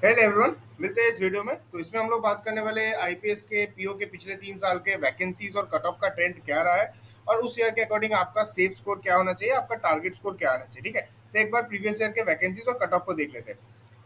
Hello everyone, मिलते हैं इस वीडियो में। तो इसमें हम लोग बात करने वाले हैं आईपीएस के पीओ के पिछले 3 साल के वैकेंसीज और कट ऑफ का ट्रेंड क्या रहा है, और उस ईयर के अकॉर्डिंग आपका सेफ स्कोर क्या होना चाहिए, आपका टारगेट स्कोर क्या आना चाहिए। ठीक है, तो एक बार प्रीवियस ईयर के वैकेंसीज और कट ऑफ को देख लेते हैं।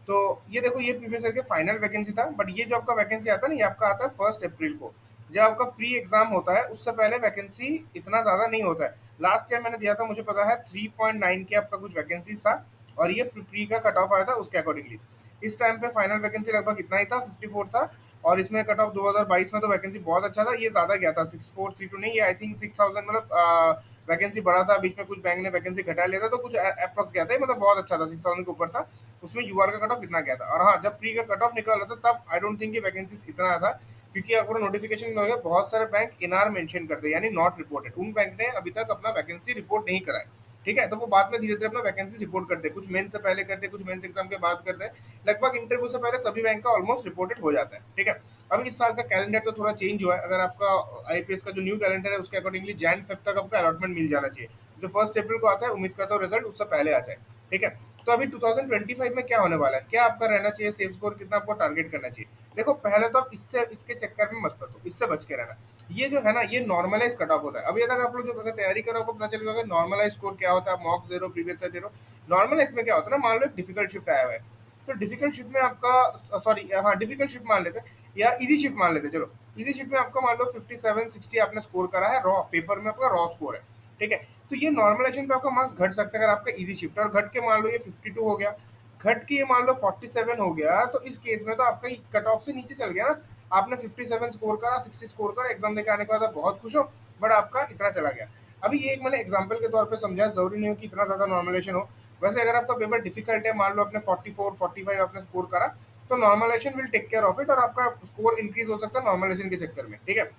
तो ये देखो, ये प्रीवियस ईयर के फाइनल वैकेंसी था, बट ये जो आपका वैकेंसी आता है ना, ये आपका आता है 1 अप्रैल को। जब आपका प्री एग्जाम होता है उससे पहले वैकेंसी इतना ज्यादा नहीं होता है। लास्ट ईयर मैंने दिया था, मुझे पता है 3.9 के आपका कुछ वैकेंसी था, और ये प्री का कट ऑफ आया था उसके अकॉर्डिंगली। इस टाइम पे फाइनल वैकेंसी लगभग इतना ही था, 54 था। और इसमें कट ऑफ 2022 में तो वैकेंसी बहुत अच्छा था, ये ज्यादा गया था 6432 नहीं, ये आई थिंक 6000 मतलब वैकेंसी बढ़ा था। बीच में कुछ बैंक ने वैकेंसी घटा लिया था, तो कुछ अप्रोक्स गया था, मतलब बहुत अच्छा था, 6000 के ऊपर था। उसमें यूआर का कट ऑफ इतना गया था। और हाँ, जब प्री का कट ऑफ निकल रहा था तब आई डोंट थिंक वैकेंसी इतना आया था, क्योंकि अगर नोटिफिकेशन हो गया, बहुत सारे बैंक इनआर मेंशन करते हैं, यानी नॉट रिपोर्टेड। उन बैंक ने अभी तक अपना वैकेंसी रिपोर्ट नहीं करा है। ठीक है, तो वो बाद में धीरे धीरे अपना वैकेंसी रिपोर्ट करते हैं, कुछ मेन से पहले करते हैं, कुछ मेंस एग्जाम के बाद करते हैं। लगभग इंटरव्यू से पहले सभी बैंक का ऑलमोस्ट रिपोर्टेड हो जाता है। ठीक है, अब इस साल का कैलेंडर तो थोड़ा चेंज हुआ है। अगर आपका आईपीएस का जो न्यू कैलेंडर है उसके अकॉर्डिंगली जैन फेब तक आपका अलॉटमेंट मिल जाना चाहिए। जो 1 अप्रैल को आता है, उम्मीद करता हूँ रिजल्ट उससे पहले आ जाए। ठीक है, तो अभी 2025 में क्या होने वाला है, क्या आपका रहना चाहिए सेफ स्कोर, कितना आपको टारगेट करना चाहिए। देखो, पहले तो आप इससे इसके चक्कर में मत फंसो, इससे बच के रहना। ये जो है ना, ये नॉर्मलाइज कट ऑफ होता है। अभी तक आप लोग जो अगर तैयारी करो, आपको पता चलेगा नॉर्मलाइज स्कोर क्या होता है। मॉक्स दे रहे हो, प्रीवियस से दे रहे हो, नॉर्मलाइज में क्या होता है ना, मान लो एक डिफिकल्ट शिफ्ट आया हुआ है, तो डिफिकल्ट शिफ्ट में आपका, सॉरी हाँ, डिफिकल्ट शिफ्ट मान लेते हैं, या इजी शिफ्ट मान लेते हैं। चलो, इजी शिफ्ट में आपका मान लो 57-60 आपने स्कोर करा है, रॉ पेपर में आपका रॉ स्कोर है। ठीक है, तो ये नॉर्मलाइजेशन पे आपका मार्क्स घट सकता है अगर आपका इजी शिफ्ट, और घट के मान लो ये 52 हो गया, घट के ये मान लो 47 हो गया, तो इस केस में तो आपका कट ऑफ से नीचे चल गया ना। आपने 57 स्कोर करा, 60 स्कोर करा, एग्जाम देके आने के बाद आप बहुत खुश हो, बट आपका इतना चला गया। अभी ये एक मैंने एग्जाम्पल के तौर पे समझा, जरूरी नहीं हो कि इतना ज्यादा नॉर्मलाइजेशन हो। वैसे अगर आपका पेपर डिफिकल्ट है, मान लो आपने 44-45 आपने स्कोर करा, तो normalization will take care of it, और आपका स्कोर इंक्रीज हो सकता है नॉर्मलाइजेशन के चक्कर में। ठीक है,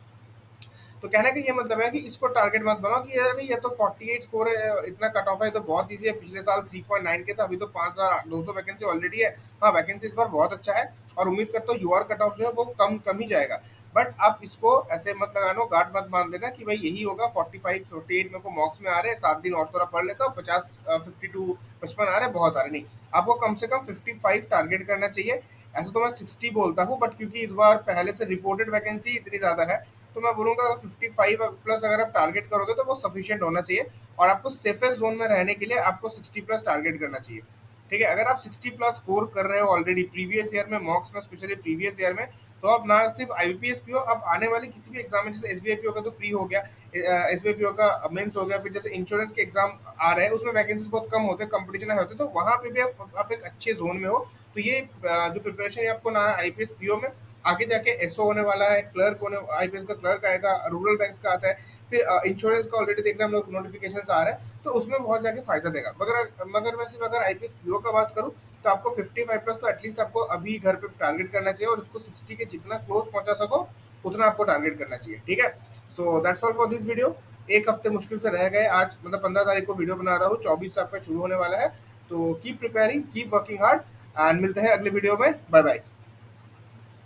तो कहने का ये मतलब है कि इसको टारगेट मत बनाओ कि यार ये तो 48 स्कोर है, इतना कट ऑफ है, तो बहुत ईजी है। पिछले साल 3.9 के था, अभी तो 5200 वैकेंसी ऑलरेडी है। हाँ, वैकेंसी इस बार बहुत अच्छा है, और उम्मीद करता हूँ यूआर कट ऑफ जो है वो कम कम ही जाएगा। बट आप इसको ऐसे मत लगाना, गार्ड मत मान देना कि भाई यही होगा। 45-48 मेरे को मॉक्स में आ रहे हैं, 7 दिन और थोड़ा पढ़ लेता हूँ, 52 55 आ रहे हैं, बहुत आ रहे नहीं। आपको कम से कम 55 टारगेट करना चाहिए। ऐसे तो मैं 60 बोलता हूँ, बट क्योंकि इस बार पहले से रिपोर्टेड वैकेंसी इतनी ज्यादा है, तो मैं बोलूंगा 55 प्लस अगर आप टारगेट करोगे तो वो सफिशियंट होना चाहिए। और आपको सेफेस्ट जोन में रहने के लिए आपको 60 प्लस टारगेट करना चाहिए। ठीक है, अगर आप 60 प्लस स्कोर कर रहे हो ऑलरेडी प्रीवियस ईयर में मॉक्स में, स्पेशली प्रीवियस ईयर में, तो आप ना सिर्फ आईबीपीएस पीओ, आप आने वाले किसी भी एग्जाम में, जैसे एसबीआई पीओ का तो प्री हो गया, एसबीआई पीओ का मेंस हो गया, फिर जैसे इंश्योरेंस के एग्जाम आ रहे हैं, उसमें वैकेंसीज बहुत कम होते हैं, कंपटीशन होते हैं, तो वहां पे भी आप एक अच्छे जोन में हो। तो ये जो प्रिपरेशन है आपको ना आईपीएस पीओ में, आगे जाके एसओ होने वाला है, क्लर्क होने, आईपीएस का क्लर्क आएगा, रूरल बैंक का आता है, फिर इंश्योरेंस का ऑलरेडी देख रहे हैं हम लोग, नोटिफिकेशन आ रहे हैं, तो उसमें बहुत जाके फायदा देगा। मगर मगर मैं सिर्फ अगर आईपीएस पीओ का बात करूँ, तो आपको 55 प्लस तो एटलीस्ट आपको अभी घर पे टारगेट करना चाहिए, और उसको 60 के जितना क्लोज पहुंचा सको उतना आपको टारगेट करना चाहिए। ठीक है, so that's all for this video. एक हफ्ते मुश्किल से रह गए, आज मतलब 15 तारीख को वीडियो बना रहा हूँ, 24 से आपका शुरू होने वाला है। तो keep preparing, keep working hard, and मिलते हैं अगले वीडियो में। Bye bye.